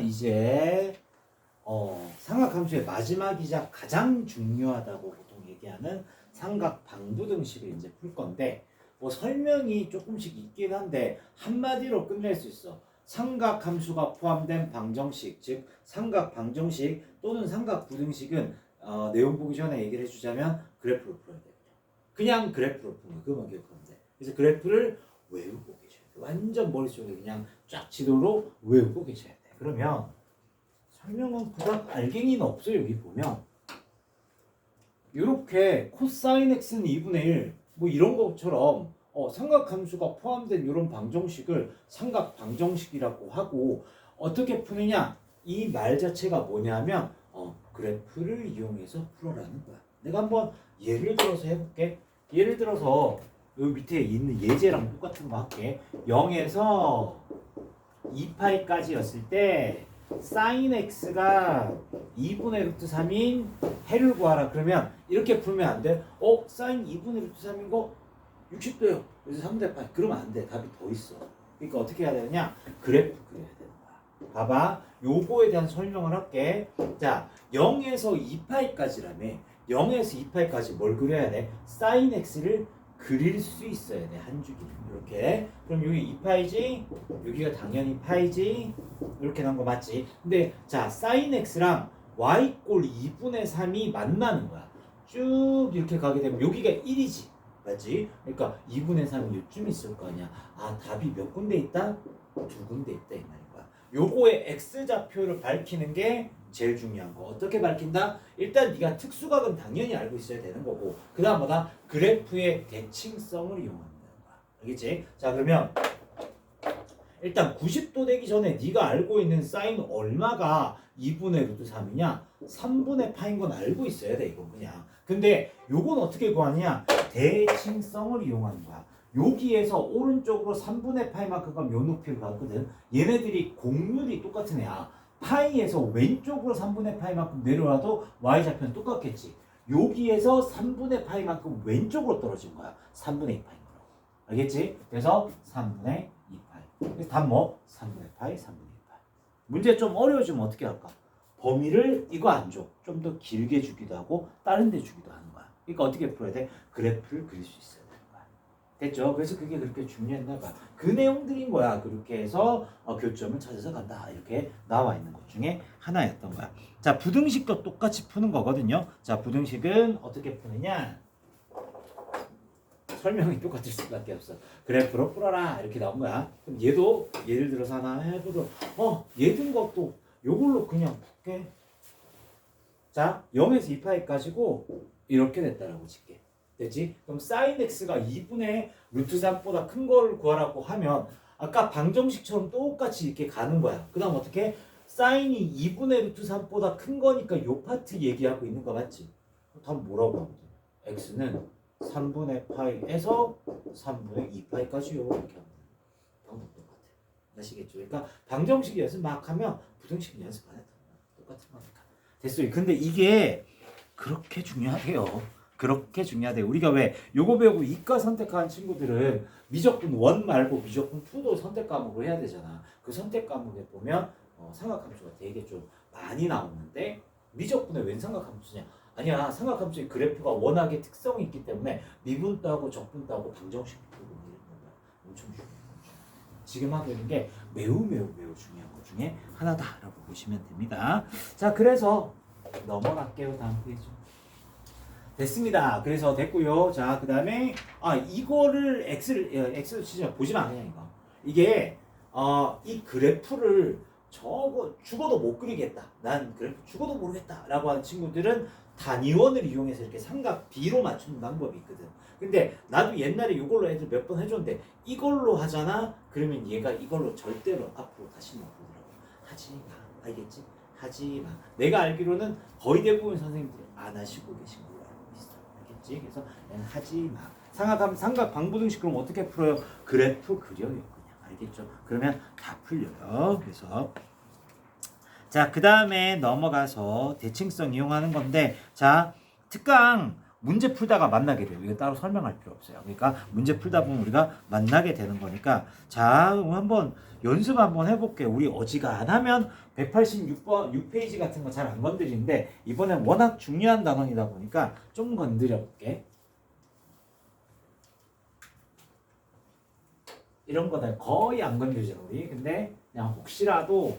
이제 삼각함수의 마지막이자 가장 중요하다고 보통 얘기하는 삼각방부등식을 이제 풀 건데 뭐 설명이 조금씩 있긴 한데 한마디로 끝낼 수 있어. 삼각함수가 포함된 방정식, 즉 삼각방정식 또는 삼각부등식은 내용 보기 전에 얘기를 해주자면 그래프로 풀어야 돼요. 그냥 그래프로 푸는 거, 그것만 기억하면 돼. 그래서 그래프를 외우고 계셔야 돼. 완전 머릿속에 그냥 쫙 지도로 외우고 계셔야 돼. 그러면 설명은 그닥 알갱이는 없어요. 여기 보면 이렇게 코사인 x는 2분의 1 뭐 이런 것처럼 삼각함수가 포함된 이런 방정식을 삼각방정식이라고 하고 어떻게 푸느냐 이 말 자체가 뭐냐면 그래프를 이용해서 풀어라는 거야. 내가 한번 예를 들어서 해볼게. 예를 들어서 여기 밑에 있는 예제랑 똑같은 거 할게. 0에서 2파이까지였을 때 sin x가 2분의 루트 3인 해를 구하라. 그러면 이렇게 풀면 안 돼. sin 2분의 루트 3인 거 60도요. 그래서 3대 파이. 그러면 안 돼. 답이 더 있어. 그러니까 어떻게 해야 되느냐? 그래프 그려야 되는 거야. 봐봐. 요거에 대한 설명을 할게. 자, 0에서 2파이까지라며. 0에서 2파이까지 뭘 그려야 돼? sin x를 그릴 수 있어야 돼. 한 줄기 이렇게. 그럼 여기 2파이지, 여기가 당연히 파이지. 이렇게 나온 거 맞지? 근데 자, sin x랑 y 꼴 2분의 3이 만나는 거야. 쭉 이렇게 가게 되면 여기가 1이지. 맞지? 그러니까 2분의 3이 요쯤 있을 거 아니야. 답이 몇 군데 있다? 두 군데 있다 이 말인 거야. 요거의 x좌표를 밝히는 게 제일 중요한 거. 어떻게 밝힌다? 일단 네가 특수각은 당연히 알고 있어야 되는 거고 그 다음 뭐다? 그래프의 대칭성을 이용한다는 거야. 알겠지? 자 그러면 일단 90도 되기 전에 네가 알고 있는 사인 얼마가 2분의 루트 3이냐? 3분의 파인 건 알고 있어야 돼 이건 그냥. 근데 요건 어떻게 구하냐? 대칭성을 이용하는 거야. 여기에서 오른쪽으로 3분의 파이만큼 가면 요 높이를 갔거든. 얘네들이 곡률이 똑같은 애야. 파이에서 왼쪽으로 3분의 파이만큼 내려와도 y좌표는 똑같겠지. 여기에서 3분의 파이만큼 왼쪽으로 떨어진 거야. 3분의 2파인 거라고. 알겠지? 그래서 3분의 2파이. 그래서 답 뭐? 3분의 파이, 3분의 2파이. 문제 좀 어려워지면 어떻게 할까? 범위를 이거 안 줘. 좀 더 길게 주기도 하고 다른 데 주기도 하는 거야. 그러니까 어떻게 풀어야 돼? 그래프를 그릴 수 있어야 되는 거야. 됐죠? 그래서 그게 그렇게 중요했나 봐. 그 내용들인 거야. 그렇게 해서 교점을 찾아서 간다. 이렇게 나와 있는 것 중에 하나였던 거야. 자, 부등식도 똑같이 푸는 거거든요. 자, 부등식은 어떻게 푸느냐? 설명이 똑같을 수밖에 없어. 그래프로 풀어라. 이렇게 나온 거야. 그럼 얘도 예를 들어서 하나 해보도록. 얘 든 것도 요걸로 그냥 풀게. 자, 0에서 2파이 가지고 이렇게 됐다라고 칠게. 되지? 그럼 sin x가 2분의 루트 3보다 큰 거를 구하라고 하면 아까 방정식처럼 똑같이 이렇게 가는 거야. 그 다음 어떻게? sin이 2분의 루트 3보다 큰 거니까 요 파트 얘기하고 있는 거 맞지? 다음 뭐라고 하면 돼? x는 3분의 파이에서 3분의 2파이까지요. 이렇게 하면 돼. 방법 똑같아. 아시겠죠? 그러니까 방정식 연습 막 하면 부등식 연습 안 해도 똑같은 거니까. 됐어요. 근데 이게 그렇게 중요하대요. 그렇게 중요하대요. 우리가 왜 요거 배우고 이과 선택한 친구들은 미적분 1 말고 미적분 2도 선택 과목으로 해야 되잖아. 그 선택 과목에 보면 삼각함수가 되게 좀 많이 나오는데 미적분에 웬 삼각함수냐? 아니야. 삼각함수의 그래프가 워낙에 특성이 있기 때문에 미분도 하고 적분도 하고 방정식도 하고 이런 거야. 엄청 중요한 거죠. 지금 하고 있는 게 매우 중요한 것 중에 하나다라고 보시면 됩니다. 자, 그래서 넘어갈게요. 다음 페이지. 됐습니다. 그래서 됐고요. 자, 그 다음에 이거를 x를 진짜 보시면 안 돼요. 이게 이 그래프를 죽어도 못 그리겠다. 난 그래프 죽어도 모르겠다. 라고 하는 친구들은 단위원을 이용해서 이렇게 삼각 B로 맞추는 방법이 있거든. 근데 나도 옛날에 이걸로 애들 몇 번 해줬는데 이걸로 하잖아. 그러면 얘가 이걸로 절대로 앞으로 다시 못 보더라고. 하지 마. 알겠지? 하지 마. 내가 알기로는 거의 대부분 선생님들이 안 하시고 계신 걸로 알고 있어. 알겠지? 그래서 하지 마. 삼각 방부등식 그럼 어떻게 풀어요? 그래프 그려요. 그냥. 알겠죠? 그러면 다 풀려요. 그래서 자, 그 다음에 넘어가서 대칭성 이용하는 건데 자, 특강 문제 풀다가 만나게 돼요. 이거 따로 설명할 필요 없어요. 그러니까 문제 풀다 보면 우리가 만나게 되는 거니까 자, 그럼 한번 연습 한번 해볼게요. 우리 어지간하면 186번 6페이지 같은 거 잘 안 건드리는데 이번엔 워낙 중요한 단원이다 보니까 좀 건드려 볼게. 이런 거는 거의 안 건드리죠 우리. 근데 그냥 혹시라도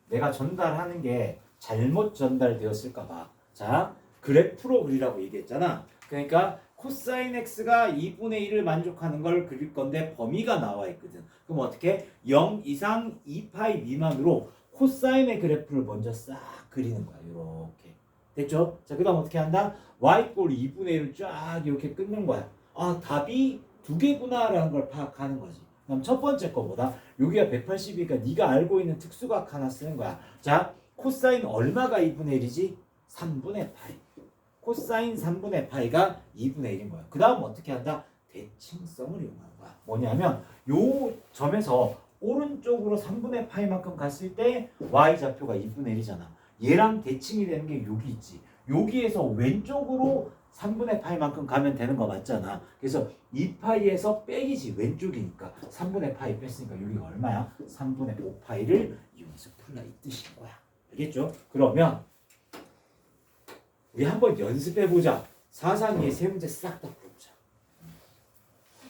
내가 전달하는 게 잘못 전달되었을까 봐. 자, 그래프로 그리라고 얘기했잖아. 그러니까 코사인 x가 2분의 1을 만족하는 걸 그릴 건데 범위가 나와 있거든. 그럼 어떻게? 0 이상 2파이 미만으로 코사인의 그래프를 먼저 싹 그리는 거야. 이렇게. 됐죠? 자, 그 다음 어떻게 한다? y 꼴 2분의 1을 쫙 이렇게 끊는 거야. 아, 답이 두 개구나 라는 걸 파악하는 거지. 그럼 첫 번째 거보다 여기가 180이니까 네가 알고 있는 특수각 하나 쓰는 거야. 자, 코사인 얼마가 2분의 1이지? 3분의 파이. 코사인 3분의 파이가 2분의 1인 거야. 그 다음 어떻게 한다? 대칭성을 이용하는 거야. 뭐냐면 요 점에서 오른쪽으로 3분의 파이만큼 갔을 때 y좌표가 2분의 1이잖아. 얘랑 대칭이 되는 게 여기 있지. 여기에서 왼쪽으로 3분의 파이만큼 가면 되는 거 맞잖아. 그래서 2파이에서 빼기지. 왼쪽이니까 3분의 파이 뺐으니까 여기가 얼마야? 3분의 5파이를 이용해서 풀라 이 뜻인 거야. 알겠죠? 그러면 우리 한번 연습해보자. 사상위의 세 문제 싹 다 풀어보자.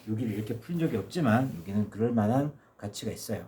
여기를 이렇게 풀 적이 없지만 여기는 그럴 만한 가치가 있어요.